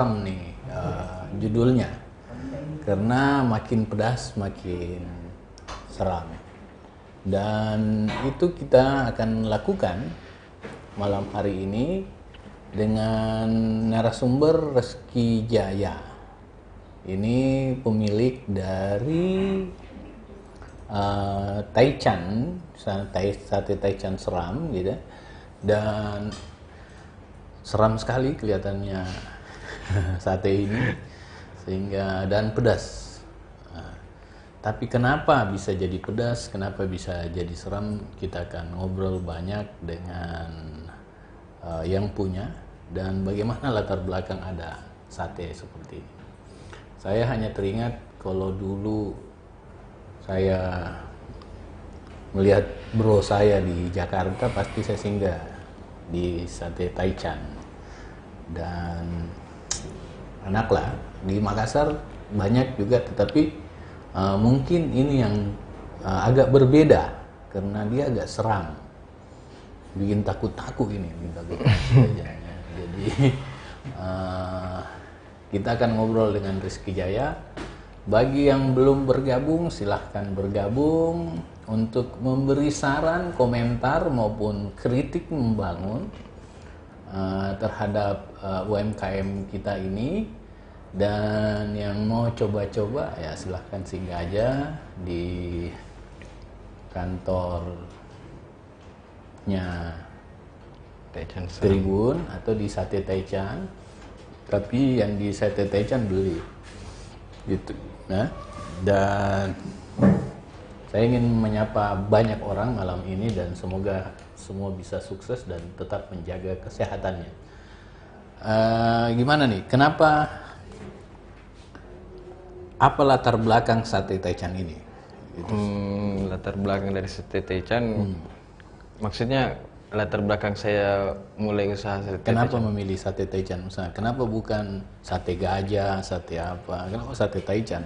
seram nih judulnya, karena makin pedas makin seram. Dan itu kita akan lakukan malam hari ini dengan narasumber Reski Jaya. Ini pemilik dari Taichan, sate Taichan seram gitu. Dan seram sekali kelihatannya sate ini, sehingga dan pedas. Nah, tapi kenapa bisa jadi pedas, kenapa bisa jadi seram, kita akan ngobrol banyak dengan yang punya dan bagaimana latar belakang ada sate seperti ini. Saya hanya teringat kalau dulu saya melihat bro saya di Jakarta, pasti saya singgah di sate Taichan. Dan anaklah di Makassar banyak juga, tetapi mungkin ini yang agak berbeda karena dia agak seram, bikin takut-takut ini, bikin takut. Jadi kita akan ngobrol dengan Reski Jaya. Bagi yang belum bergabung, silahkan bergabung untuk memberi saran, komentar maupun kritik membangun terhadap UMKM kita ini. Dan yang mau coba-coba ya silahkan singgah aja di kantornya Taichan Tribun atau di Sate Taichan. Tapi yang di Sate Taichan beli gitu. Nah, dan saya ingin menyapa banyak orang malam ini dan semoga semua bisa sukses dan tetap menjaga kesehatannya. Gimana nih? Kenapa? Apa latar belakang sate Taichan ini? Gitu. Latar belakang dari sate Taichan, maksudnya latar belakang saya mulai usaha sate Kenapa Taichan. memilih sate Taichan? Misalnya, kenapa bukan sate gajah, sate apa? Kenapa sate Taichan?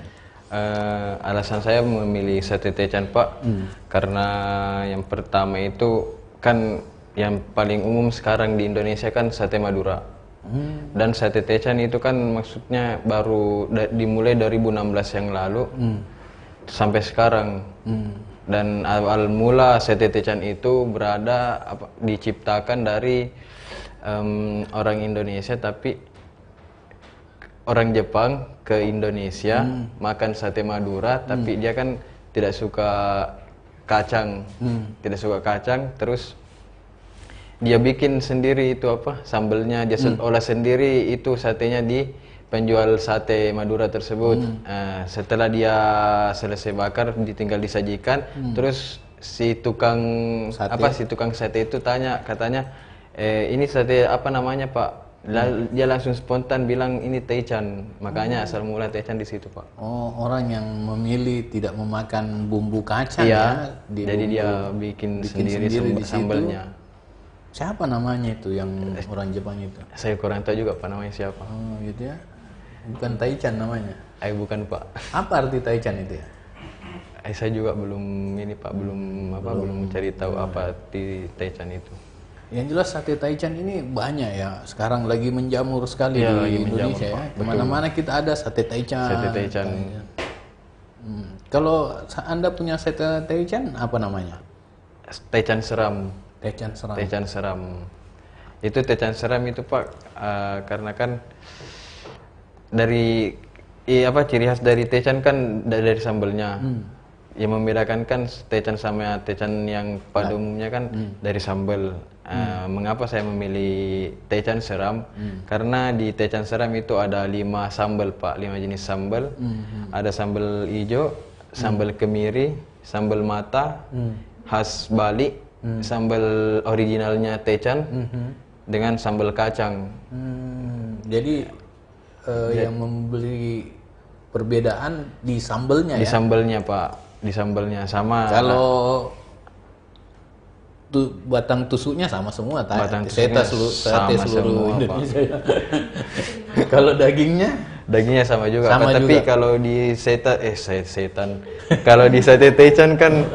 Alasan saya memilih sate Taichan, Pak, karena yang pertama itu kan yang paling umum sekarang di Indonesia kan sate Madura. Dan sate Taichan itu kan maksudnya baru dimulai 2016 yang lalu sampai sekarang. Dan awal mula sate Taichan itu diciptakan dari orang Indonesia, tapi orang Jepang ke Indonesia makan sate Madura, tapi dia kan tidak suka kacang, terus dia bikin sendiri itu sambelnya, dia olah sendiri itu satenya di penjual sate Madura tersebut. Setelah dia selesai bakar, ditinggal disajikan, terus si tukang sate itu katanya ini sate apa namanya, Pak? Dia langsung spontan bilang ini Taichan, makanya asal mula Taichan di situ, Pak. Oh, orang yang memilih tidak memakan bumbu kacang Iya, ya? jadi dia bikin sendiri di sambelnya. situ. Siapa namanya itu yang orang Jepang itu? Saya kurang tahu juga Pak namanya siapa. Oh gitu ya, bukan Taichan namanya. Bukan, Pak. Apa arti Taichan itu ya? Saya juga belum belum cari tahu apa arti Taichan itu. Yang jelas sate Taichan ini banyak ya, sekarang lagi menjamur sekali Iya, di lagi Indonesia menjamur, ya. Pak. Kemana-mana kita ada sate Taichan. Sate Taichan. Kalau Anda punya sate Taichan, apa namanya? Taichan seram. Taichan seram. Taichan seram. Itu Taichan seram itu, Pak, karena kan dari ciri khas dari Taichan kan dari sambelnya. Yang membedakan kan Taichan sama Taichan yang pada umumnya kan dari sambal. Mengapa saya memilih Taichan seram? Karena di Taichan seram itu ada 5 sambal, Pak, 5 jenis sambal. Ada sambal hijau, sambal kemiri, sambal mata, khas Bali, sambal originalnya Taichan, dengan sambal kacang. Jadi yang membeli perbedaan di sambelnya Di ya? sambelnya, Pak, di sambelnya sama. Kalau batang tusuknya sama semua, Batang sate tusuknya sama seluruh semua, Indonesia. Kalau dagingnya Dagingnya sama juga, Sama Pak. Tapi juga. kalau di kalau di sate Taichan kan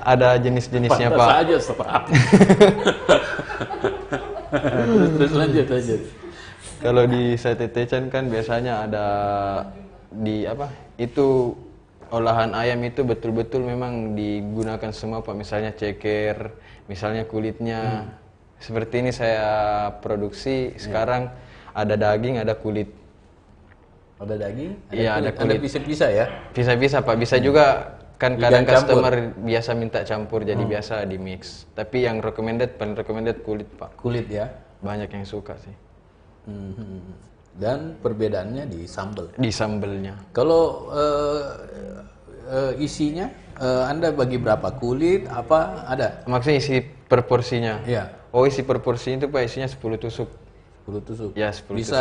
ada jenis-jenisnya, pantas Pak. aja seram. Terus lanjut. Kalau di sate Taichan kan biasanya ada di apa? Itu olahan ayam itu betul-betul memang digunakan semua Pak. Misalnya ceker, misalnya kulitnya. Seperti ini saya produksi sekarang ada daging, ada kulit. Ada daging, Iya, ada kulit. ada pisah-pisah ya. Bisa-bisa Pak, bisa juga kan kadang Dicampur. customer biasa minta campur jadi biasa di mix. Tapi yang paling recommended kulit Pak. Kulit ya. Banyak yang suka sih. Dan perbedaannya di sambal. Di sambelnya. Kalau isinya, Anda bagi berapa? Kulit, apa? Ada? Maksudnya isi per porsinya. Iya, Oh, isi per porsi itu Pak isinya 10 tusuk. 10 tusuk. Ya, 10 Bisa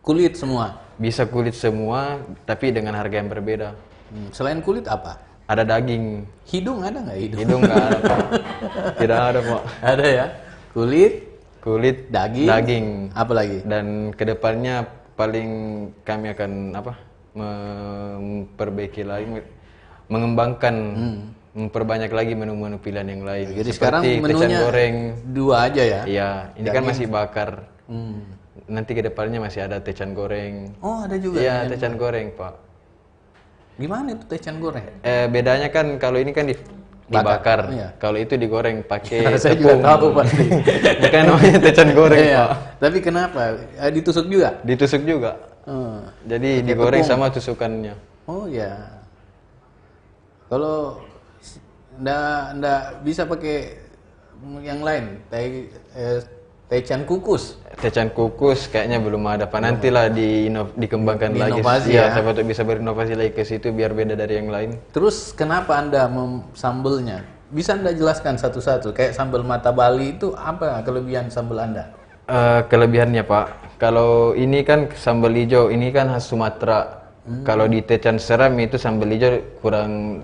kulit semua. Bisa kulit semua tapi dengan harga yang berbeda. Selain kulit apa? Ada daging. Hidung ada nggak hidung? Hidung nggak ada Pak. Tidak ada Pak. Ada ya. Kulit, Kulit, daging. Apa lagi? Dan kedepannya paling kami akan apa? Memperbaiki lagi, mengembangkan, memperbanyak lagi menu-menu pilihan yang lain. Jadi sekarang Seperti menunya taichan goreng. 2 aja ya? Iya, ini kan masih bakar. Hmm. Nanti kedepannya masih ada taichan goreng. Oh, ada juga. Iya, taichan goreng Pak. Gimana itu taichan goreng? Bedanya kan kalau ini kan dibakar, Iya. kalau itu digoreng pakai Saya juga tepung. tahu pasti. Bukan namanya taichan goreng Iya. Pak. Tapi kenapa? Ditusuk juga? Ditusuk juga. Hmm. Jadi digoreng sama tusukannya. Oh ya. Kalau ndak bisa pakai yang lain, taichan kukus. Taichan kukus kayaknya belum ada Pak. Nantilah dikembangkan lagi. Diinovasi Iya, ya. siapa tahu bisa berinovasi lagi ke situ biar beda dari yang lain. Terus kenapa Anda sambelnya? Bisa Anda jelaskan satu-satu? Kayak sambal mata Bali itu apa kelebihan sambal Anda? Kelebihannya Pak, kalau ini kan sambal hijau, ini kan khas Sumatera. Kalau di taichan seram itu sambal hijau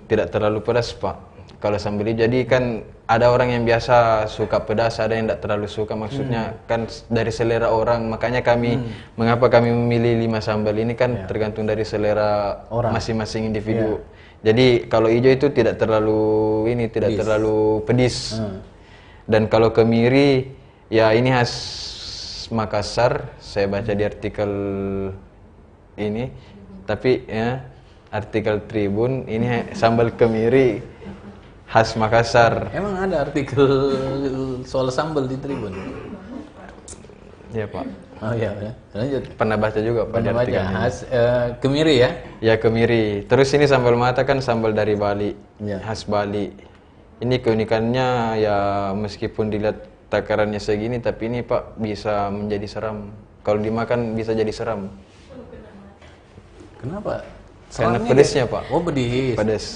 tidak terlalu pedas Pak. Kalau sambal hijau, jadi kan ada orang yang biasa suka pedas, ada yang tidak terlalu suka. Maksudnya kan dari selera orang. Makanya mengapa kami memilih 5 sambal ini kan tergantung dari selera masing-masing individu. Jadi kalau hijau itu tidak terlalu terlalu pedis. Dan kalau kemiri, ya ini khas Makassar. Saya baca di artikel ini, tapi ya artikel Tribun ini sambal kemiri khas Makassar. Emang ada artikel soal sambal di Tribun? Ya Pak. Oh iya, ya. Lanjut. Pernah baca juga Pak di Pernah baca. artikel ini. Kemiri ya? Ya kemiri. Terus ini sambal mata kan sambal dari Bali, Ya. khas Bali. Ini keunikannya ya meskipun dilihat takarannya segini, tapi ini Pak bisa menjadi seram. Kalau dimakan bisa jadi seram. Kenapa? Karena Serangnya pedesnya Pak. Oh pedis. Pedas.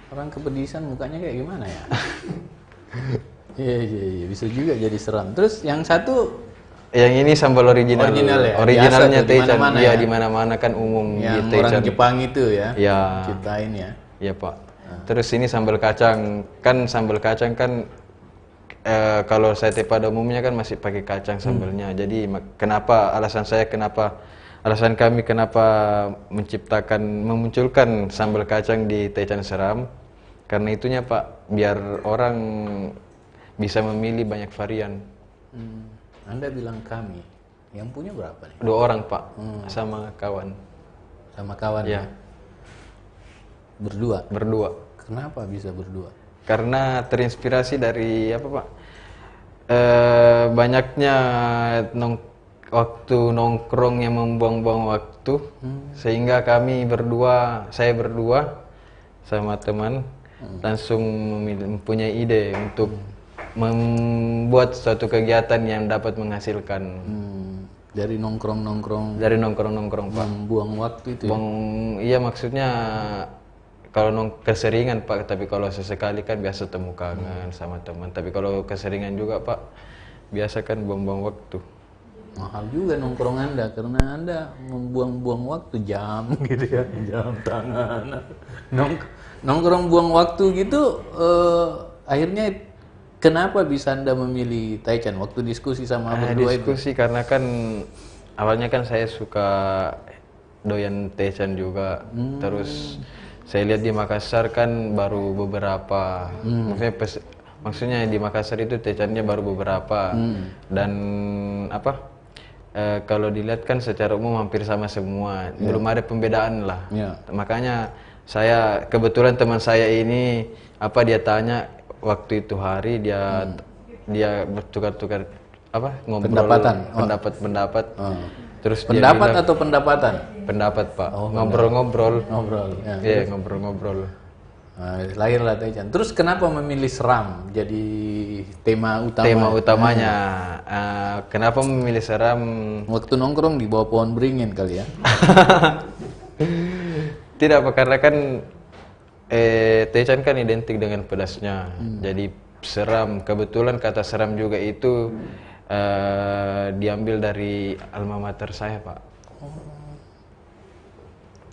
Orang kepedisan mukanya kayak gimana ya? Iya, bisa juga jadi seram. Terus yang satu Yang ini sambal original. Original ya? Originalnya Biasa tuh, di taichan. mana-mana Iya ya? di mana-mana kan umum yang di taichan. orang Jepang itu ya? Ya. Ciptain ya? Iya Pak. Terus ini sambal kacang. Kan sambal kacang kan kalau sate pada umumnya kan masih pakai kacang sambalnya. Jadi alasan kami kenapa memunculkan sambal kacang di taichan seram, karena itunya Pak, biar orang bisa memilih banyak varian. Anda bilang kami, yang punya berapa nih? 2 orang Pak, sama kawan. Sama kawan Ya, berdua. berdua. Kenapa bisa berdua? Karena terinspirasi dari apa Pak? Banyaknya waktu nongkrong yang membuang-buang waktu, sehingga saya berdua sama teman langsung mempunyai ide untuk membuat suatu kegiatan yang dapat menghasilkan. Dari nongkrong-nongkrong, Dari nongkrong-nongkrong Pak. membuang waktu itu ya? Iya maksudnya kalau keseringan Pak, tapi kalau sesekali kan biasa temu kangen sama teman. Tapi kalau keseringan juga Pak, biasa kan buang-buang waktu. Mahal juga nongkrong Anda, karena Anda membuang-buang waktu jam gitu ya, jam tangan. Nongkrong buang waktu gitu, akhirnya kenapa bisa Anda memilih taichan? Waktu diskusi sama berdua itu? Diskusi karena kan awalnya kan saya suka doyan taichan juga. Terus saya lihat di Makassar kan baru beberapa, maksudnya di Makassar itu taichannya baru beberapa, dan kalau dilihat kan secara umum hampir sama semua, belum ada pembedaan lah. Makanya saya kebetulan teman saya ini dia tanya waktu itu hari dia bertukar-tukar ngobrol pendapat. Terus pendapat dia bilang, atau pendapatan? Pendapat Pak. Ngobrol-ngobrol. Ya. Ngobrol-ngobrol. Lahirlah Taichan. Terus kenapa memilih seram jadi tema utama? Tema utamanya. Kenapa memilih seram? Waktu nongkrong di bawah pohon beringin kali ya? Tidak Pak, karena kan Taichan kan identik dengan pedasnya. Jadi seram. Kebetulan kata seram juga itu diambil dari alma mater saya Pak.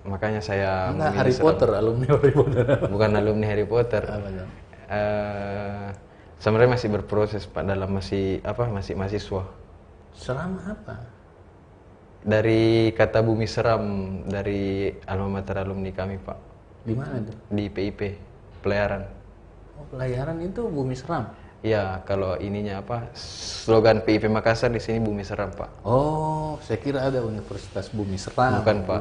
Makanya saya Harry Potter, alumni Harry Potter. Bukan alumni Harry Potter. Sebenarnya masih berproses Pak, dalam masih mahasiswa. Seram apa? Dari kata bumi seram, dari alma mater alumni kami Pak. Di mana tuh? Di PIP, Pelayaran. Oh, Pelayaran itu bumi seram? Ya, kalau ininya slogan PIP Makassar di sini bumi seram Pak. Oh, saya kira ada Universitas Bumi Seram. Bukan Pak.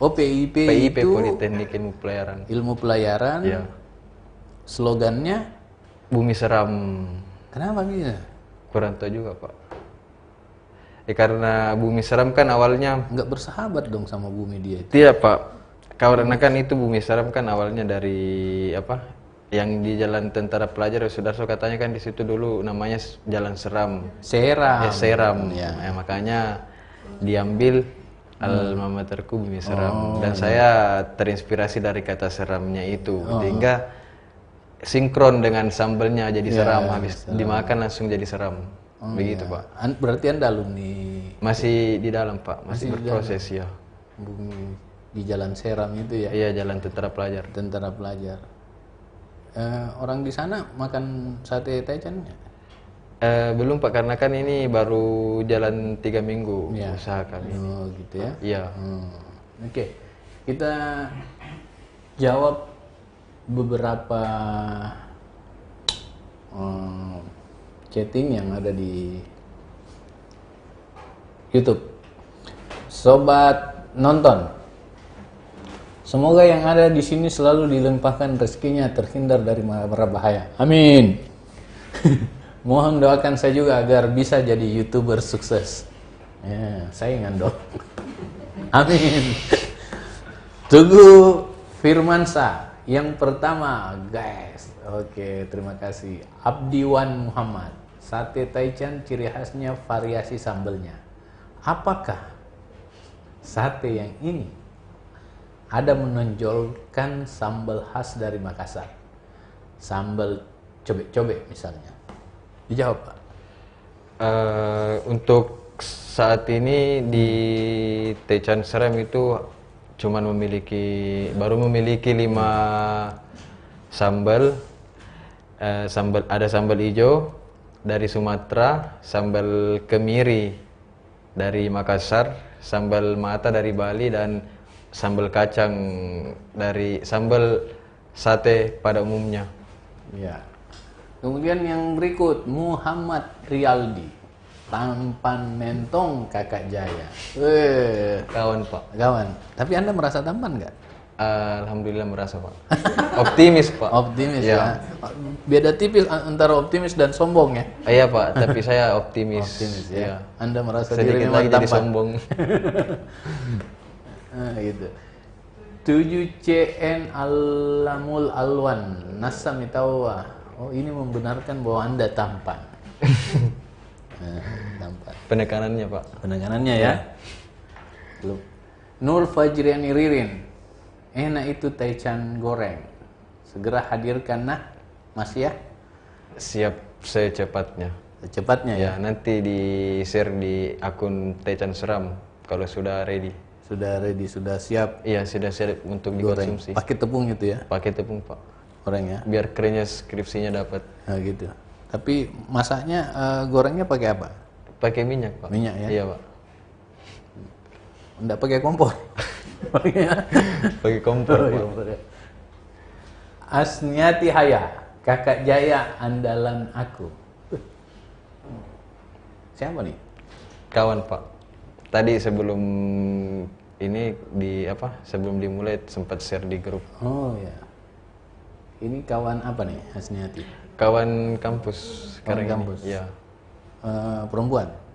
Oh, PIP itu Politeknik Ilmu Pelayaran. Ilmu Pelayaran. Ya. Slogannya bumi seram. Kenapa bisa? Kurang tahu juga Pak. Karena bumi seram kan awalnya nggak bersahabat dong sama bumi dia itu. Tidak Pak. Karena kan itu bumi seram kan awalnya dari yang di Jalan Tentara Pelajar Sudarso, katanya kan di situ dulu namanya Jalan Seram. Seram. Seram. Ya, makanya diambil alma materku bumi seram. Dan saya terinspirasi dari kata seramnya itu. Sehingga sinkron dengan sambelnya jadi seram, habis dimakan langsung jadi seram. Begitu Pak. Berarti Anda alumni? Masih di dalam Pak, masih berproses ya. Bumi di Jalan Seram itu ya? Iya, Jalan Tentara Pelajar. Tentara Pelajar. Orang di sana makan sate Taichan? Belum Pak, karena kan ini baru jalan 3 minggu usaha kami. Oh gitu ya? Iya. Oke. Kita jawab beberapa chatting yang ada di YouTube. Sobat nonton, semoga yang ada di sini selalu dilimpahkan rezekinya, terhindar dari mara bahaya. Amin. Mohon doakan saya juga agar bisa jadi YouTuber sukses. Ya, saingan dong. Amin. Teguh Firmansa yang pertama, guys. Oke, terima kasih. Abdiwan Muhammad. Sate Taichan ciri khasnya variasi sambelnya. Apakah sate yang ini ada menonjolkan sambal khas dari Makassar? Sambal cobek-cobek misalnya. Dijawab Pak. Untuk saat ini di Taichan Seram itu baru memiliki 5 sambal. Ada sambal hijau dari Sumatera, sambal kemiri dari Makassar, sambal mata dari Bali, dan sambal kacang dari sambal sate pada umumnya. Ya. Kemudian yang berikut, Muhammad Rialdi, tampan mentong Kakak Jaya. Kawan Pak. Kawan. Tapi Anda merasa tampan nggak? Alhamdulillah merasa Pak. Optimis Pak. Optimis ya. Beda tipis antara optimis dan sombong ya. Iya Pak, tapi saya optimis. Optimis ya. Anda merasa sedikit diri memang lagi tampan. jadi sombong. Gitu. 7CN Alamul Alwan Nasamitawa. Oh, ini membenarkan bahwa Anda tampan. Tampan. Penekanannya Pak. Penekanannya ya. Belum. Nur Fajriani Ririn. Enak itu Taichan goreng. Segera hadirkan Mas ya. Siap secepatnya. Secepatnya ya. Nanti di share di akun Taichan Seram kalau sudah ready. Sudah ready, sudah siap. Iya, sudah siap untuk Goreng. dikonsumsi. Pakai tepung itu ya. Pakai tepung Pak. Goreng ya. Biar kerennya skripsinya dapat. Nah, gitu. Tapi masaknya gorengnya pakai apa? Pakai minyak Pak. Minyak ya. Iya Pak. Enggak pakai kompor. Pakai kompor. Asniati Haya, Kakak Jaya andalan aku. Siapa nih? Kawan Pak. tadi sebelum ini sebelum dimulai sempat share di grup. Oh ya. Ini kawan apa nih Hasniati? Kawan kampus sekarang kampus. ini. Ya.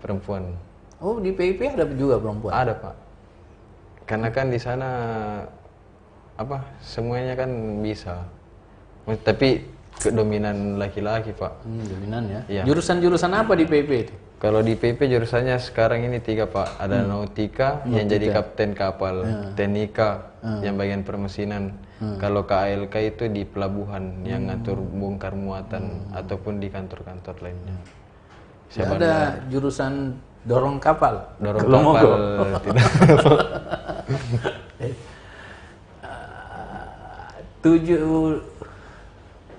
Perempuan. Oh, di PIP ada juga perempuan? Ada, Pak. Karena kan di sana semuanya kan bisa. Tapi dominan laki-laki, Pak. Dominan ya. Iya. Jurusan-jurusan apa di PIP itu? Kalau di PP jurusannya sekarang ini 3, Pak. Ada nautika yang jadi kapten kapal, teknika yang bagian permesinan. Kalau KALK itu di pelabuhan yang ngatur bongkar muatan ataupun di kantor-kantor lainnya. Ada jurusan dorong kapal. Dorong kapal tidak.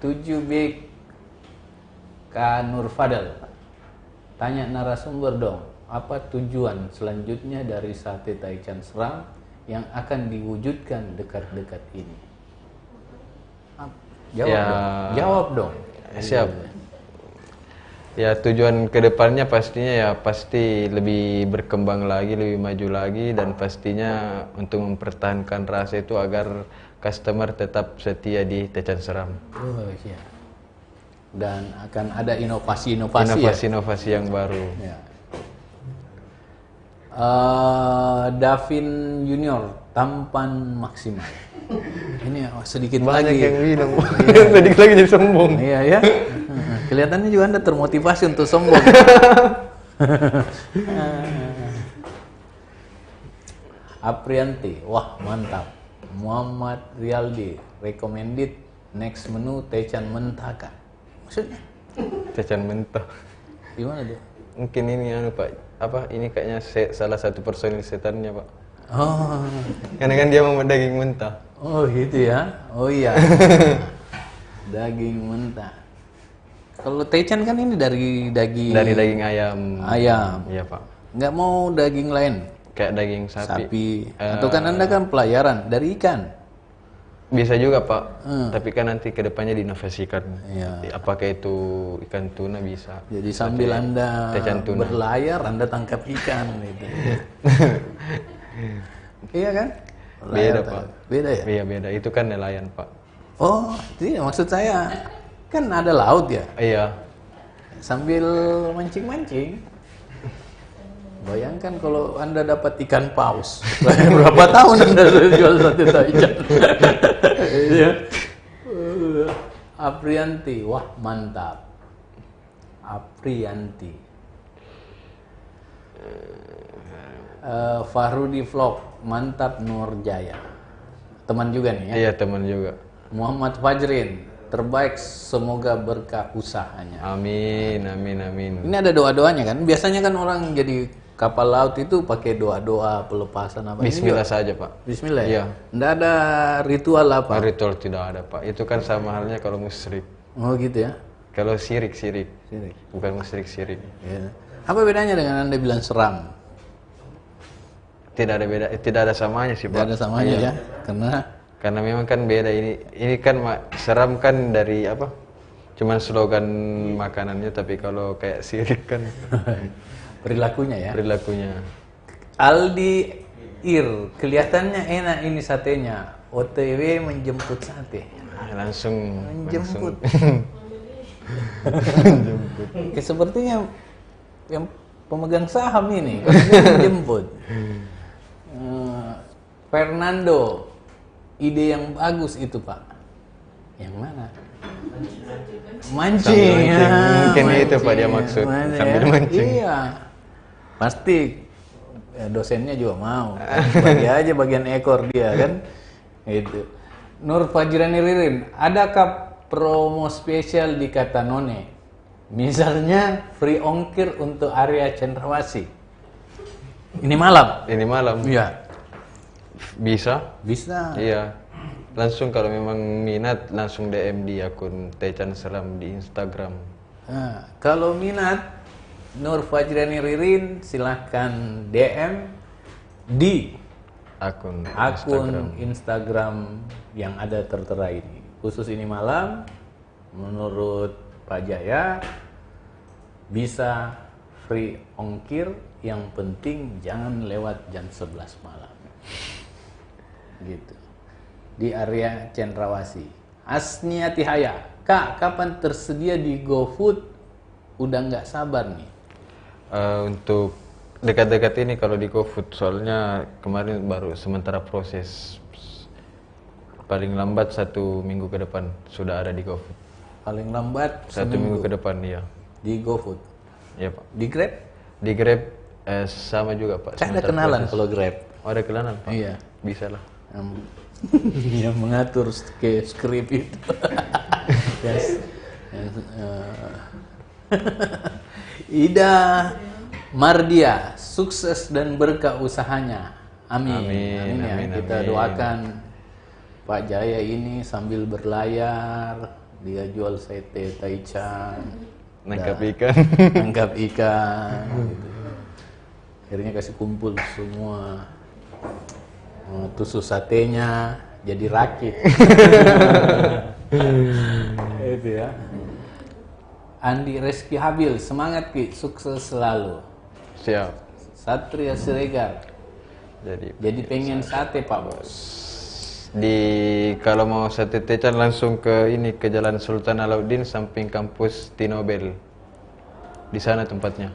7B K Nur Fadel. Tanya narasumber dong, apa tujuan selanjutnya dari Sate Taichan Seram yang akan diwujudkan dekat-dekat ini? Jawab dong. Siap. Ya, tujuan kedepannya pastinya pasti lebih berkembang lagi, lebih maju lagi, dan pastinya untuk mempertahankan rasa itu agar customer tetap setia di Taichan Seram. Oh iya. Dan akan ada inovasi yang baru. Ya. Davin Junior tampan maksimal. Ini sedikit banyak lagi yang bilang sedikit lagi jadi sombong. Iya ya. Kelihatannya juga Anda termotivasi untuk sombong. Aprianti, wah mantap. Muhammad Rialdi, recommended next menu Taichan Mentaka. Maksudnya? Taichan mentah. Gimana dia? Mungkin ini Pak, ini kayaknya salah satu personil setannya, Pak. Oh. Karena kan dia mau daging mentah. Oh gitu ya. Oh iya. Daging mentah. Kalau Taichan kan ini dari daging ayam. Ayam. Iya, Pak. Nggak mau daging lain? Kayak daging sapi. Atau kan Anda kan pelayaran dari ikan? Bisa juga, Pak. Tapi kan nanti kedepannya diinovasikan. Iya. Apakah itu ikan tuna bisa? Jadi sambil Anda berlayar, Anda tangkap ikan gitu. Iya kan? Beda, Pak. Beda ya? Iya, beda. Itu kan nelayan, Pak. Oh, iya, maksud saya kan ada laut ya? Iya. Sambil mancing-mancing. Bayangkan kalau Anda dapat ikan paus. Berapa tahun Anda jual sate Taichan? Iya. Aprianti, wah mantap. Aprianti. Fahrudi Vlog, mantap Nurjaya. Teman juga nih ya? Iya, teman juga. Muhammad Fajrin, terbaik, semoga berkah usahanya. Amin. Ini ada doa-doanya kan? Biasanya kan orang jadi kapal laut itu pakai doa-doa pelepasan apa? Bismillah saja, Pak. Bismillah ya? Iya. Nggak ada ritual apa? Ritual tidak ada, Pak. Itu kan sama halnya kalau musyrik. Oh gitu ya? Kalau sirik. Bukan musyrik, sirik. Ya. Apa bedanya dengan Anda bilang seram? Tidak ada beda, tidak ada samanya sih, Pak. Tidak ada samanya ya? Karena memang kan beda ini kan seram kan dari apa? Cuman slogan makanannya, tapi kalau kayak sirik kan perilakunya ya. Aldi Ir, kelihatannya enak ini satenya. OTW menjemput sate. Langsung menjemput. Sepertinya yang pemegang saham ini menjemput. Fernando, ide yang bagus itu, Pak. Yang mana? Mancing. Mungkin itu Pak dia maksud. Sambil mancing. Iya. Pasti dosennya juga mau. Bagi aja bagian ekor dia kan. Itu. Nur Fajrani Ririn, adakah promo spesial di Katanone? Misalnya free ongkir untuk area Cendrawasih. Ini malam. Iya. Bisa. Iya. Langsung kalau memang minat langsung DM di akun Taichan Seram di Instagram. Nah, kalau minat Nur Fajrani Ririn silahkan DM di akun Instagram yang ada tertera ini. Khusus ini malam, menurut Pak Jaya bisa free ongkir yang penting jangan lewat jam 11 malam. Gitu. Di area Cendrawasih. Asniati Haya, Kak, kapan tersedia di GoFood? Udah nggak sabar nih. Untuk dekat-dekat ini kalau di GoFood, soalnya kemarin baru sementara proses, paling lambat 1 minggu ke depan sudah ada di GoFood. Paling lambat 1 minggu ke depan, iya. Di GoFood. Iya Pak. Di Grab? Di Grab sama juga Pak. Saya ada kenalan kalau Grab. Oh, ada kenalan Pak? Iya. Bisa lah. Yang mengatur ke skrip itu. Yes. Ida Mardia, sukses dan berkah usahanya. Amin. Amin, Ya. amin, Kita amin. doakan Pak Jaya ini sambil berlayar, dia jual sate taichan, Nangkap ikan. tangkap ikan, gitu. Akhirnya kasih kumpul semua. Tusuk satenya jadi rakit. Itu ya. Andi Reski Habil, semangat Ki, sukses selalu. Siap. Satria Siregar, jadi pengen sate Pak Bos. Kalau mau sate taichan langsung ke ke Jalan Sultan Alauddin samping kampus Tinobel. Di sana tempatnya.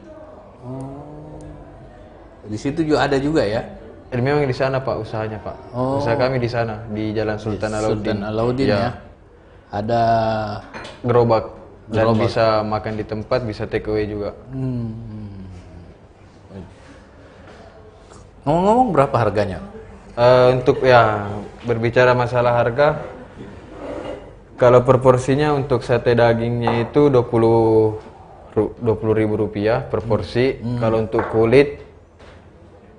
Di situ juga ada juga ya. Memang di sana Pak usahanya Pak. Usaha kami di sana di Jalan Sultan Alauddin. Sultan Alauddin ya. Ada Gerobak dan bisa makan di tempat, bisa take away juga. Ngomong-ngomong berapa harganya? Untuk berbicara masalah harga, kalau proporsinya untuk sate dagingnya itu 20.000 rupiah per porsi. Kalau untuk kulit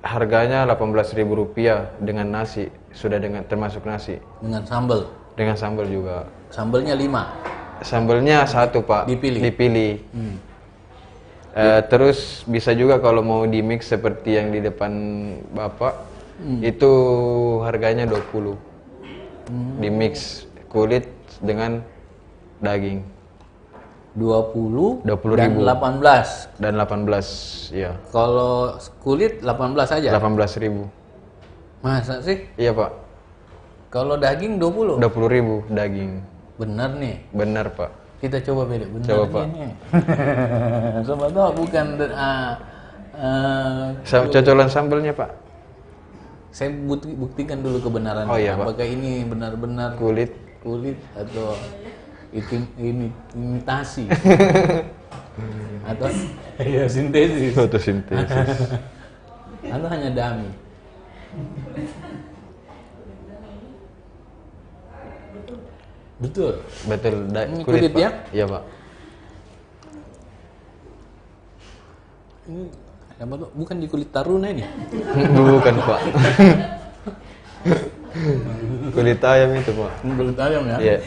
harganya 18.000 rupiah dengan nasi, sudah termasuk nasi. Dengan sambal. Dengan sambal juga. Sambalnya 5. Sambalnya 1 Pak. Dipilih. Terus bisa juga kalau mau di mix seperti yang di depan Bapak, itu harganya 20. Di mix kulit dengan daging. 20 20.000. dan 18. Dan 18, ya. Kalau kulit 18 aja. 18.000. Masa sih? Iya Pak. Kalau daging 20. 20.000 daging. Bener nih. Benar Pak. Kita coba beda. Bener Coba, Pak. ini. Coba tahu bukan Cocolan sambalnya Pak. saya buktikan dulu kebenaran. Oh, iya, Pak. Apakah ini benar-benar Kulit. atau imitasi atau ya sintesis Fotosintesis. atau hanya dummy. Betul. Ini kulit Pak. ya? Iya Pak. Ini apa tuh? Bukan di kulit taruna ini. Bukan Pak. Kulit ayam itu Pak. Ini kulit ayam ya? Iya.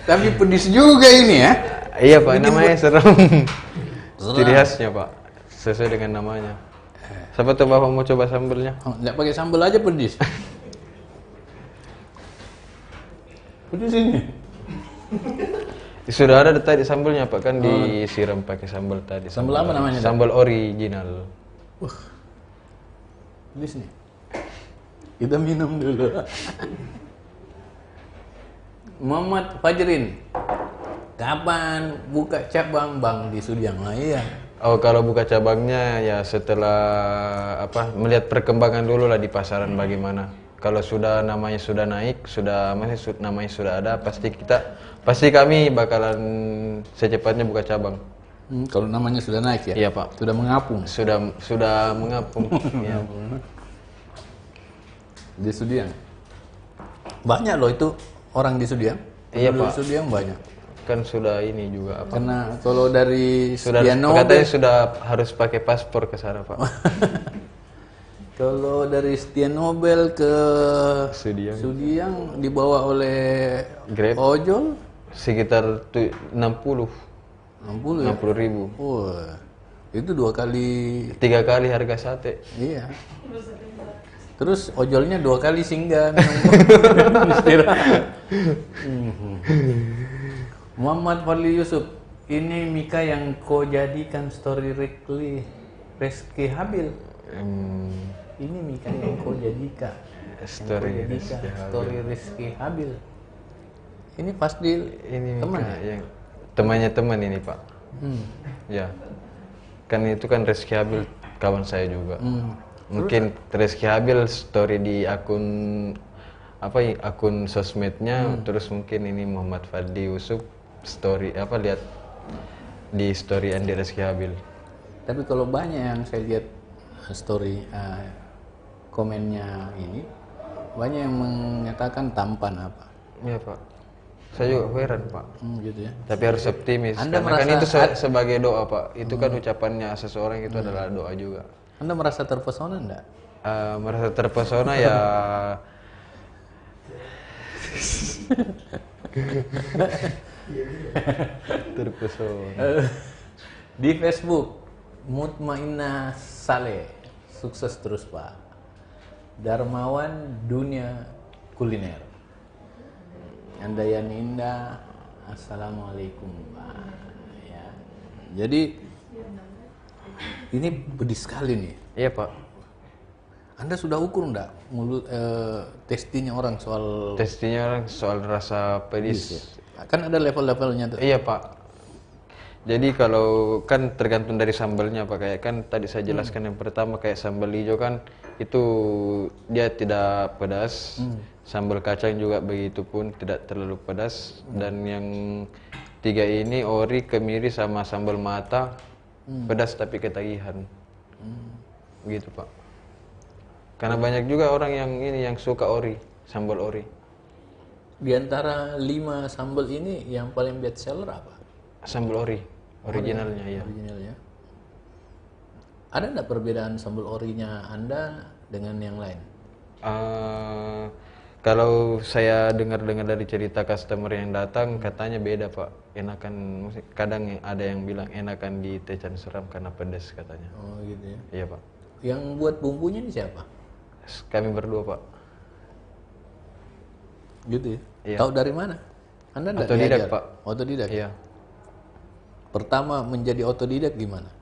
Tapi pedis juga ini ya. Iya Pak, namanya serem. Ciri khasnya Pak, sesuai dengan namanya. Siapa tuh Bapak mau coba sambalnya? Oh, nggak pakai sambal aja pedis. Pedis ini. Sudah ada tadi sambalnya Pak, kan disiram pakai sambal tadi. Sambal apa namanya? Sambal original. Pedis nih. Kita minum dulu. Muhammad Fajrin, kapan buka cabang Bang di Sudiang? Nah, iya. Oh, kalau buka cabangnya ya setelah melihat perkembangan dulu lah di pasaran bagaimana. Kalau namanya sudah naik, namanya sudah ada, pasti kami bakalan secepatnya buka cabang. Kalau namanya sudah naik ya? Iya Pak. Sudah mengapung. Sudah mengapung. Ya. Di Sudiang. Banyak loh itu orang di Sudiang. Iya, Di Pak. Sudiang banyak. Kan sudah ini juga Karena kalau dari katanya Nobel, sudah harus pakai paspor ke sana Pak. kalau dari Nobel ke Sudiang. Sudiang dibawa oleh Grab. ojol Sekitar 60 60 ya. 60.000. Wah, itu 2 kali. 3 kali harga sate. Iya. Terus ojolnya 2 kali singgah minum istirahat. Muhammad Fadli Yusuf, Ini Mika yang kau jadikan story Reski Habil. Ini Mika yang kau jadikan. Story Story Rizky Habil. Ini pasti ini teman Mika ya? yang temannya teman ini Pak. Ya. Kan itu kan Rizky Habil kawan saya juga. Mungkin Rizky Habil story di akun akun sosmednya, terus mungkin ini Muhammad Fadli Yusuf story lihat di story Andi Rizky Habil. Tapi kalau banyak yang saya lihat story komennya ini, banyak yang mengatakan tampan apa. Iya Pak. Saya juga heran Pak. Gitu ya. Tapi harus optimis. Anda Karena kan merasa itu sebagai doa Pak. Itu kan ucapannya seseorang itu adalah doa juga. Anda merasa terpesona enggak? Merasa terpesona ya. Terpesona. Di Facebook, Mutmainah Saleh, sukses terus Pak. Darmawan Dunia Kuliner. Andayani Indah, Assalamualaikum Pak. Ya. Jadi ini pedis sekali nih. Iya Pak. Anda sudah ukur enggak testinya orang soal rasa pedis? ya? Kan ada level-levelnya tuh. Iya Pak. Jadi kalau kan tergantung dari sambalnya Pak, kayak kan tadi saya jelaskan yang pertama kayak sambal hijau kan itu dia tidak pedas. Sambal kacang juga begitu pun tidak terlalu pedas. Dan yang tiga ini ori, kemiri sama sambal mata pedas tapi ketagihan. Begitu Pak. Karena banyak juga orang yang suka ori, sambal ori. Di antara 5 sambal ini yang paling best seller apa? Sambal ori, originalnya ya. Originalnya. Ada enggak perbedaan sambal orinya Anda dengan yang lain? Kalau saya dengar-dengar dari cerita customer yang datang, katanya beda Pak. Enakan, kadang ada yang bilang enakan di Taichan Seram karena pedas katanya. Oh gitu ya. Iya Pak. Yang buat bumbunya ini siapa? Kami berdua Pak. Gitu ya. Iya. Tahu dari mana? Anda enggak Otodidak diajar? Pak. Otodidak. Iya. Pertama menjadi otodidak gimana?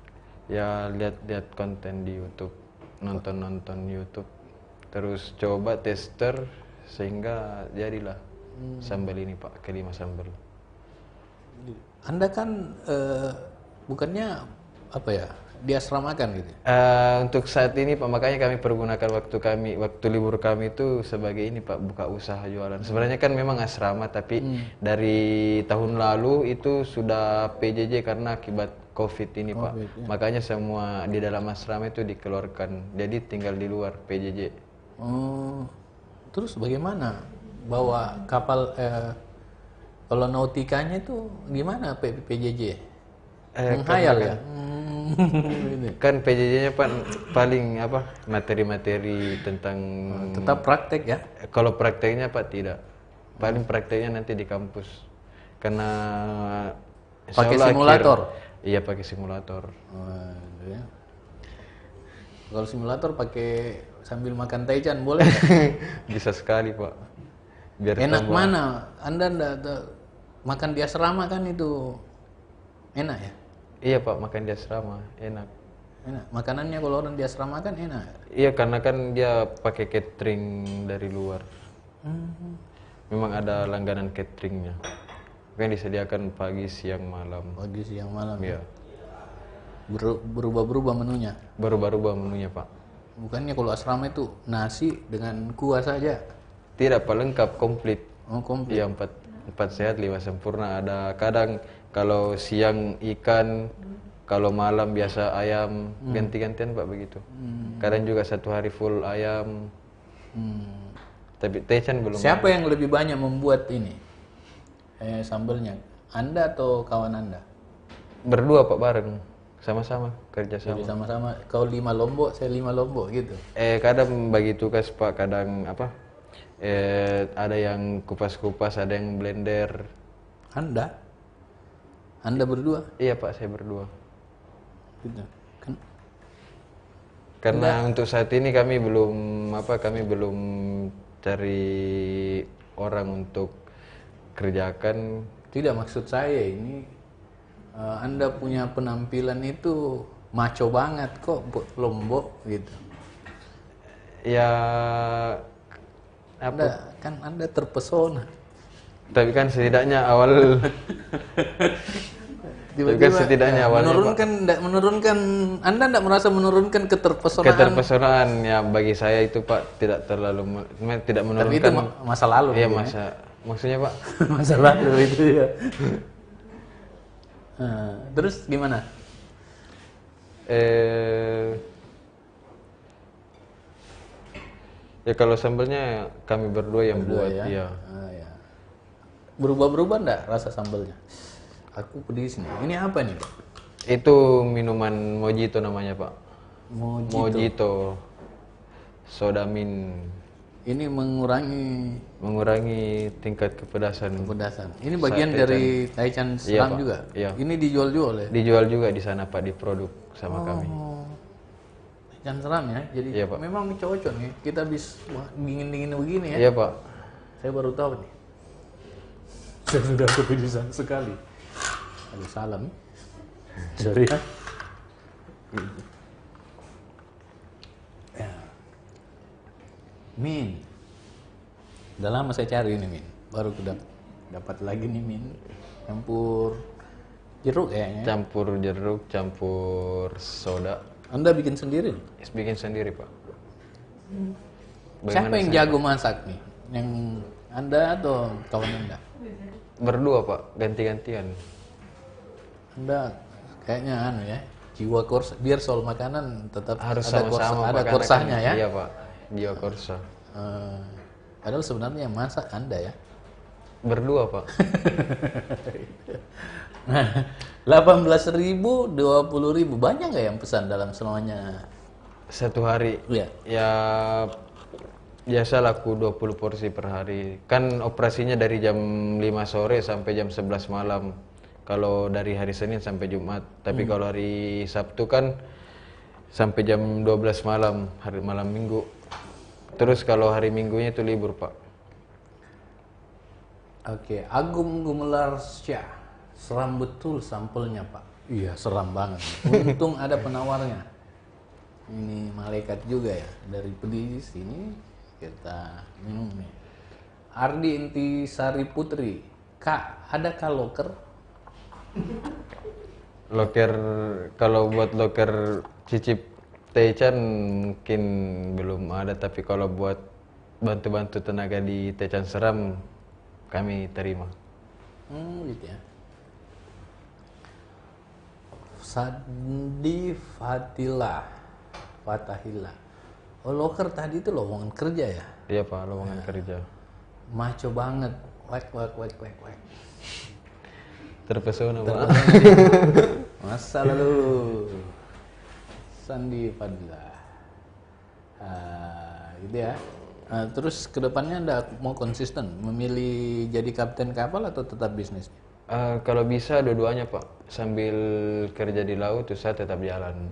Ya lihat-lihat konten di YouTube, nonton YouTube, terus coba tester sehingga jadilah sambal ini Pak, kelima sambal. Anda kan bukannya apa ya, diasramakan gitu? Untuk saat ini Pak, makanya kami pergunakan waktu libur kami itu sebagai ini Pak, buka usaha jualan. Sebenarnya kan memang asrama, tapi dari tahun lalu itu sudah PJJ karena akibat COVID ini Pak. ya. Makanya semua di dalam asrama itu dikeluarkan, jadi tinggal di luar PJJ. Oh, terus bagaimana bawa kapal? Kalau nautikanya itu gimana PJJ? Menghayal ya? Kan PJJ-nya Pak paling materi-materi tentang Tetap praktek ya? Kalau prakteknya Pak tidak. Paling prakteknya nanti di kampus. Karena Pakai simulator? Iya pakai simulator. Oh, gitu ya. Kalau simulator pakai sambil makan taichan boleh nggak? Bisa sekali Pak. Biar Enak tambah. mana? Anda makan di asrama kan itu enak ya? Iya Pak, makan di asrama enak. Enak. Makanannya kalau orang di asrama kan enak. Iya karena kan dia pakai catering dari luar. Memang ada langganan cateringnya. Kan disediakan pagi, siang, malam. Pagi, siang, malam. Iya. Berubah-berubah menunya. Baru-baru menunya Pak. Bukannya kalau asrama itu nasi dengan kuah saja. Tidak Pak, lengkap, komplit. Oh, komplit. Iya, 4 sehat 5 sempurna. Ada kadang kalau siang ikan, kalau malam biasa ayam, ganti-gantian Pak begitu. Kadang juga satu hari full ayam. Tapi Taichan belum. Siapa yang lebih banyak membuat ini sambelnya? Anda atau kawan Anda? Berdua Pak, bareng. Sama-sama kerja Jadi sama. sama-sama. Kau 5 lombok, saya 5 lombok gitu. Kadang bagi tugas Pak, kadang ada yang kupas-kupas, ada yang blender. Anda? Anda berdua? Iya Pak, saya berdua. Gitu. Kan Karena untuk saat ini kami belum cari orang untuk kerjakan. tidak, maksud saya ini Anda punya penampilan itu maco banget kok, Lombok gitu. Ya apa? Anda terpesona. Tapi kan setidaknya awal menurunkan Anda tidak merasa menurunkan keterpesonaan ya bagi saya itu Pak tidak terlalu tidak menurunkan. Tapi itu masa lalu. Iya gitu, maksudnya Pak. Masa lalu itu ya. Terus gimana? Ya kalau sambelnya kami berdua yang buat ya. Ya. Berubah-berubah enggak rasa sambelnya? Aku pedis nih. Ini apa nih, Pak? Itu minuman mojito namanya, Pak. Mojito. Sodamin. Ini mengurangi tingkat kepedasan. Ini bagian dari Taichan Seram juga. Iya. Ini dijual ya? Dijual juga di sana, Pak, diproduk sama kami. Taichan Seram ya. Jadi iya, Pak. memang cocok nih. Kita bisa dingin-dingin begini ya. Iya, Pak. Saya baru tahu nih. Saya sudah kepedisan sekali. Aduh, salam. Sorry ya. Min. Udah lama saya cari ini, Min. Baru dapat lagi nih, Min. Campur jeruk kayaknya. Campur jeruk, campur soda. Anda bikin sendiri? Bikin sendiri, Pak. Siapa yang jago masak nih? Yang Anda atau kawan Anda? Berdua, Pak. Ganti-gantian. Anda kayaknya ya, jiwa korsa. Biar soal makanan tetap harus ada sama-sama, ada korsanya ya. Iya, Pak. Jiwa korsa. Padahal sebenarnya yang masak Anda ya. Berdua, Pak. Nah, 18.000, 20.000 banyak nggak yang pesan dalam semuanya? Satu hari? Iya. Ya biasa laku 20 porsi per hari. Kan operasinya dari jam 5 sore sampai jam 11 malam. Kalau dari hari Senin sampai Jumat. Tapi kalau hari Sabtu kan sampai jam 12 malam, hari malam Minggu. Terus kalau hari Minggunya itu libur, Pak. Oke, Agung Gumelar Syah. Seram betul sampelnya, Pak. Iya, seram banget. Untung ada penawarnya. Ini malaikat juga ya. Dari pedis ini kita minum nih. Ardi Intisari Putri. Kak, adakah loker? Loker, kalau buat loker cicip Taichan mungkin belum ada, tapi kalau buat bantu-bantu tenaga di Taichan Seram kami terima. Gitu ya. Sandi Fatahillah. Oh, loker tadi itu lowongan kerja ya? Iya, Pak, lowongan kerja. Maco banget. Wek. Terpesona, Pak. Masa lalu. Sandi Fadila. Gitu ya. Terus kedepannya Anda mau konsisten memilih jadi kapten kapal atau tetap bisnis? Kalau bisa dua-duanya, Pak. Sambil kerja di laut, saya tetap jalan.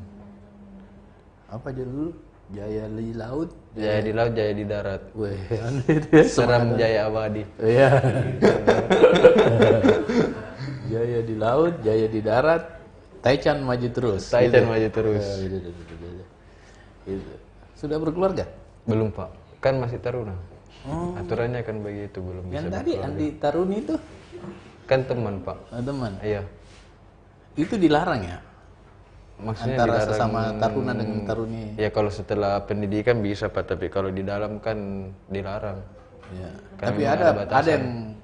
Apa aja dulu? Jaya di laut? Jaya di laut, jaya di darat. Weh, itu ya. Seram jaya abadi. Iya. Jaya di laut, jaya di darat. Taichan maju terus. Taichan maju terus. Gitu. Sudah berkeluarga? Belum, Pak. Kan masih taruna. Aturannya kan begitu, belum bisa. Yang tadi Andi Taruni itu? Kan teman, Pak. Teman? Iya. Itu dilarang ya? Maksudnya antara dilarang, sesama taruna dengan taruni? Ya kalau setelah pendidikan bisa, Pak. Tapi kalau di dalam kan dilarang. Ya. Kan Tapi ada yang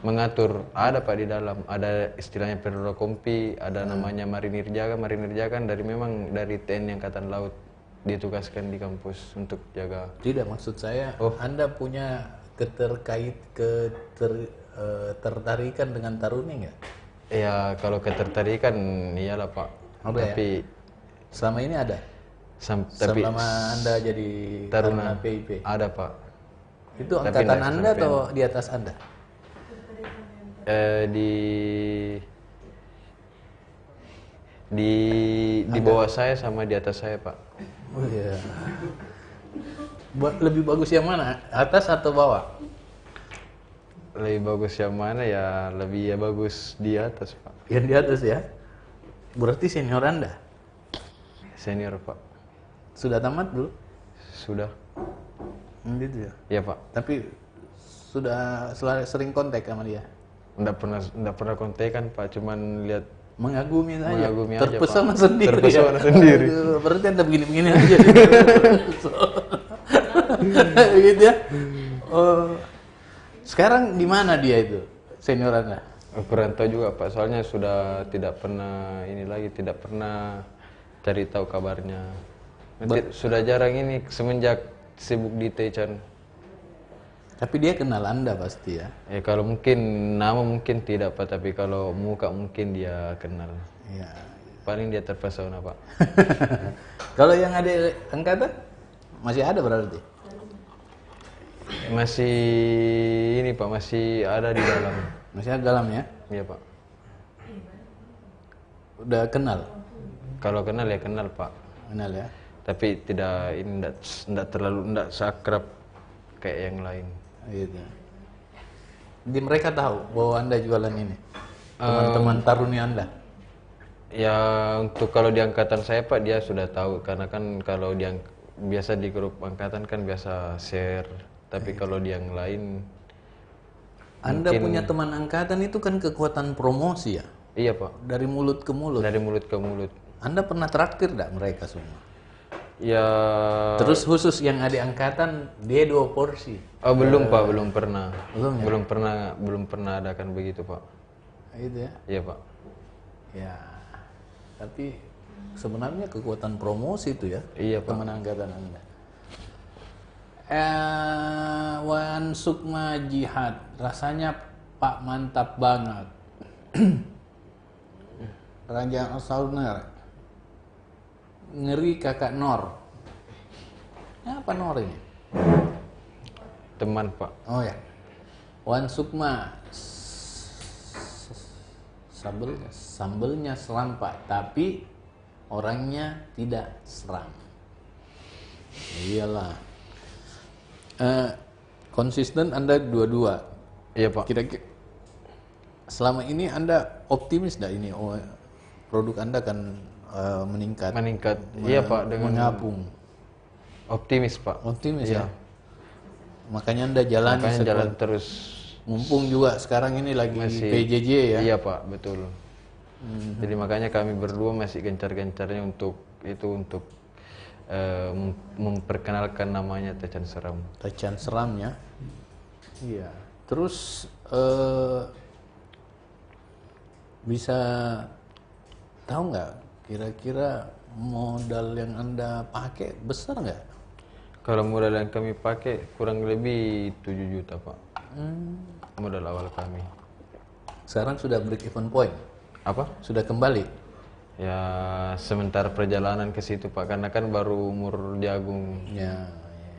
mengatur, ada, Pak, di dalam. Ada istilahnya perwira kompi, ada namanya marinir jaga. Marinir jaga memang dari TNI Angkatan Laut, ditugaskan di kampus untuk jaga. Tidak, maksud saya Anda punya ketertarikan dengan taruni nggak? Ya kalau ketertarikan iyalah, Pak. Tapi selama ini ada? tapi selama Anda jadi taruna PIP? Ada, Pak. Itu angkatan Anda atau di atas Anda? Di bawah saya sama di atas saya, Pak. Oh iya. Lebih bagus yang mana? Atas atau bawah? lebih bagus yang mana ya? Lebih ya bagus di atas, Pak. Yang di atas ya. Berarti senior Anda Senior, Pak. sudah tamat dulu? Sudah. Gitu ya. Iya, Pak. Tapi sudah sering kontak sama dia. Enggak pernah kontekan, Pak. Cuman lihat Mengagumi saja. Mengagumi aja, Terpesona Pak. sendiri. Terpesona sendiri. Aduh, berarti Anda begini-begini aja. Gitu ya. Oh. Sekarang di mana dia itu? Senior Anda? Perantau juga, Pak. Soalnya sudah tidak pernah ini lagi, tidak pernah cari tahu kabarnya. Nanti sudah jarang ini semenjak sibuk di Taichan. Tapi dia kenal Anda pasti ya. Kalau mungkin nama mungkin tidak, Pak, tapi kalau muka mungkin dia kenal. Iya. Paling dia terpesona, Pak. Kalau yang ada angkatan masih ada berarti? Masih ini, Pak, masih ada di dalam. Masih ada dalam ya? Iya, Pak. Udah kenal? Kalau kenal ya kenal, Pak. Kenal ya? Tapi tidak ini enggak terlalu enggak seakrab kayak yang lain. Gitu. Jadi mereka tahu bahwa Anda jualan ini? Teman-teman taruni Anda? Ya untuk kalau di angkatan saya, Pak, dia sudah tahu. Karena kan kalau biasa di grup angkatan kan biasa share. Tapi kalau di yang lain... Anda punya teman angkatan itu kan kekuatan promosi ya? Iya, Pak. Dari mulut ke mulut? Dari mulut ke mulut. Anda pernah traktir enggak mereka semua? Ya... Terus khusus yang adik angkatan, dia 2 porsi? Oh belum, Pak, belum pernah. Belum ya? Belum pernah adakan begitu, Pak. Itu ya? Iya, Pak. Ya, tapi sebenarnya kekuatan promosi itu ya? Iya, Pak. Teman angkatan Anda. Wan Sukma Jihad, rasanya Pak mantap banget. Raja Asalner, ngeri kakak Nor. Apa Nor ini? Teman, Pak. Oh ya, Wan Sukma, sambelnya seram Pak, tapi orangnya tidak seram. Iyalah. Konsisten Anda dua-dua. Iya, Pak. Kira-kira selama ini Anda optimis enggak ini produk Anda kan meningkat? Meningkat. Iya, Pak, dengan mengapung. Optimis, Pak. Optimis Iya. ya. Makanya Anda jalan terus. Mumpung juga sekarang ini lagi PJJ ya. Iya, Pak, betul. Jadi makanya kami berdua masih gencar-gencarnya untuk memperkenalkan namanya Taichan Seram. Taichan Seram ya. Iya. Terus bisa tahu nggak kira-kira modal yang Anda pakai besar nggak? Kalau modal yang kami pakai kurang lebih 7 juta, Pak. Modal awal kami. Sekarang sudah break even point? Apa? Sudah kembali? Ya sementara perjalanan ke situ, Pak, karena kan baru umur jagung. Ya.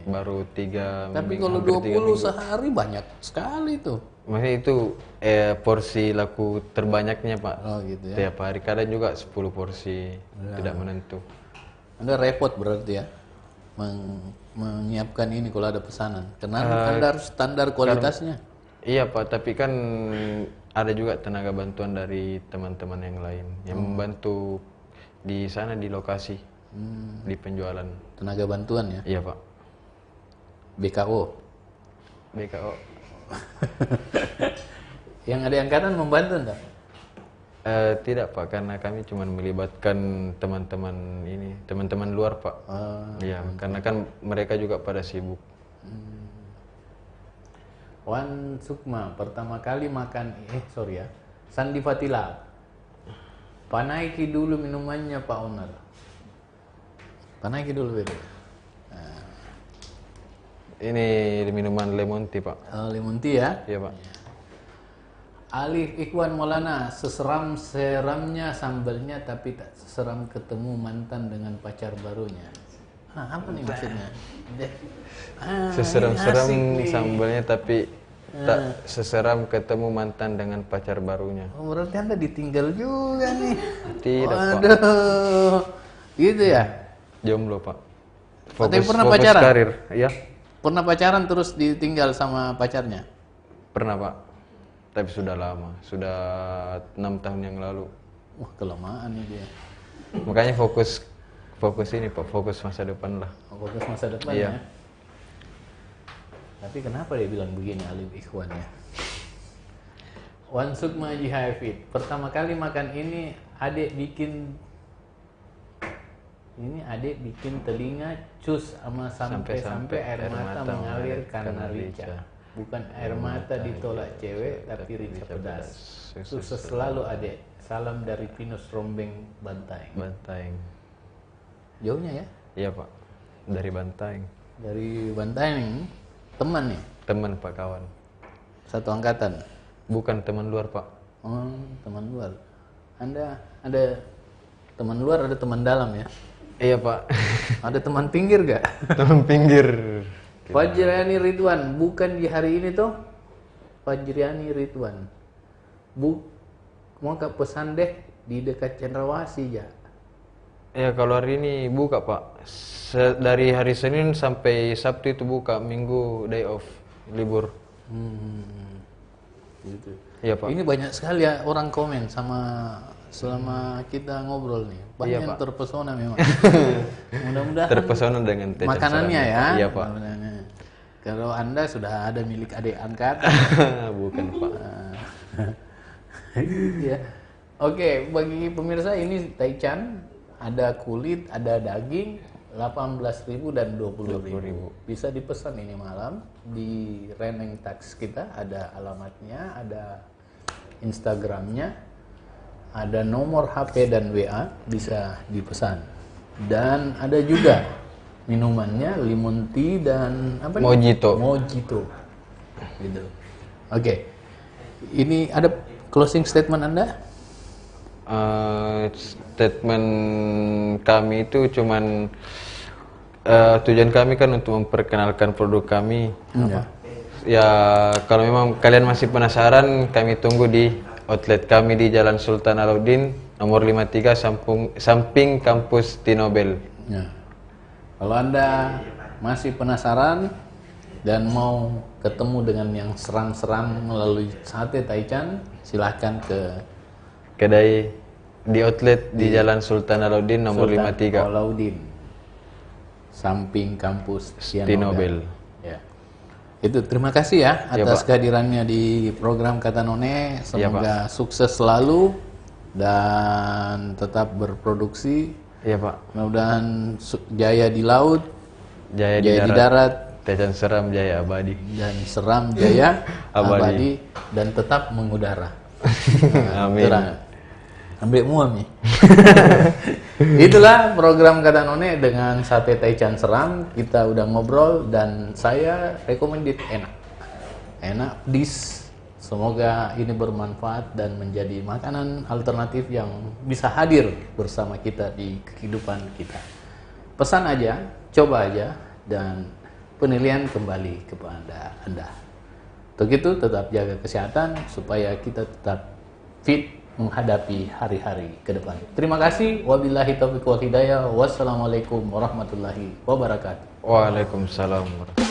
Baru 3 Tapi minggu, kalau hampir 20 3 minggu. sehari banyak sekali tuh. Maksudnya itu porsi laku terbanyaknya, Pak. Oh gitu ya. Tiap hari, kadang juga 10 porsi, tidak menentu. Anda repot berarti ya menyiapkan ini kalau ada pesanan. Karena Anda harus standar kualitasnya. Iya, Pak, tapi kan ada juga tenaga bantuan dari teman-teman yang lain yang membantu di sana di lokasi, di penjualan. Tenaga bantuan ya. Iya, Pak. BKO. BKO. Yang ada angkatan membantu enggak? Tidak, Pak, karena kami cuma melibatkan teman-teman luar, Pak. Iya, karena kan mereka juga pada sibuk. Wan Sukma pertama kali makan Sandi Fatila. Panaiki dulu minumannya Pak Owner. Panaiki dulu itu. Ini minuman lemon tea, Pak. Lemon tea ya. Iya, Pak. Alif Ikhwan Maulana, seseram-seramnya sambalnya tapi tak seseram ketemu mantan dengan pacar barunya. Apa nih maksudnya? Seseram-seram sambalnya tapi tak seseram ketemu mantan dengan pacar barunya. Oh, berarti Anda ditinggal juga nih. Tidak, Pak. Waduh. Gitu ya? Jomblo, Pak. Tapi pernah pacaran? Karir, ya. Pernah pacaran terus ditinggal sama pacarnya? Pernah, Pak. tapi sudah lama, sudah 6 tahun yang lalu. Wah, kelamaan nih dia. Makanya fokus ini Pak, fokus masa depan lah. Fokus masa depan Iya. ya. Tapi kenapa dia bilang begini Alim Ikhwan ya? Wan Sukma Haji Hafid, pertama kali makan ini adik bikin telinga cus sampai air mata mengalir karena rica. Bukan air mata ditolak cewek tapi rica pedas. Sukses selalu adik. Salam dari Pinus Rombeng Bantaeng. Bantaeng. Jauhnya ya? Iya Pak, dari Bantaeng. Dari Bantaeng, teman nih? Teman Pak, kawan. Satu angkatan? Bukan teman luar Pak. Oh, teman luar. Anda ada teman luar, ada teman dalam ya? Iya Pak. Ada teman pinggir gak? Teman pinggir. Fajriani Ridwan, bukan di hari ini toh? Fajriani Ridwan. Mau ke pesan deh di dekat Cendrawasih ya. Ya kalau hari ini buka Pak. Dari hari Senin sampai Sabtu itu buka, Minggu day off, libur. Gitu. Iya Pak. Ini banyak sekali ya orang komen selama kita ngobrol nih. Banyak Iya, yang Pak. terpesona memang. Mudah-mudahan Terpesona dengan teh makanannya ya. Iya Pak. Kalau Anda sudah ada milik adik angkat. Bukan Pak. Ya. Oke, bagi pemirsa ini taichan, ada kulit, ada daging, 18.000 dan 20.000. Bisa dipesan ini malam di Reneng Tax kita, ada alamatnya, ada Instagramnya, ada nomor HP dan WA, bisa dipesan. Dan ada juga minumannya lemon tea dan apa nih? Mojito. Mojito. Gitu. Oke. Ini ada closing statement Anda? Statement kami itu cuman tujuan kami kan untuk memperkenalkan produk kami. Ya. Ya kalau memang kalian masih penasaran, kami tunggu di outlet kami di Jalan Sultan Alauddin nomor 53 samping kampus Tinobel. Ya. Kalau Anda masih penasaran dan mau ketemu dengan yang seram-seram melalui sate taichan, silahkan ke Kedai di outlet di Jalan Sultan Alauddin nomor Sultan 53. Alauddin, samping kampus Tinobel. Ya. Itu terima kasih ya Ya, atas Pak. kehadirannya di program Kata None. Ya, Semoga sukses selalu dan tetap berproduksi. Iya Pak. Mudah-mudahan jaya di laut, Jaya jaya di darat, Taichan Seram Jaya Abadi. dan seram jaya Abadi. abadi dan tetap mengudara. Amin. Terang. Ambil muam nih. Itulah program Kata None dengan sate taichan seram. Kita udah ngobrol dan saya recommended enak dis. Semoga ini bermanfaat dan menjadi makanan alternatif yang bisa hadir bersama kita di kehidupan kita. Pesan aja, coba aja, dan penilaian kembali kepada Anda. Untuk itu tetap jaga kesehatan supaya kita tetap fit menghadapi hari-hari ke depan. Terima kasih. Wabillahi taufiq wal hidayah. Wassalamualaikum warahmatullahi wabarakatuh. Waalaikumsalam warahmatullahi wabarakatuh.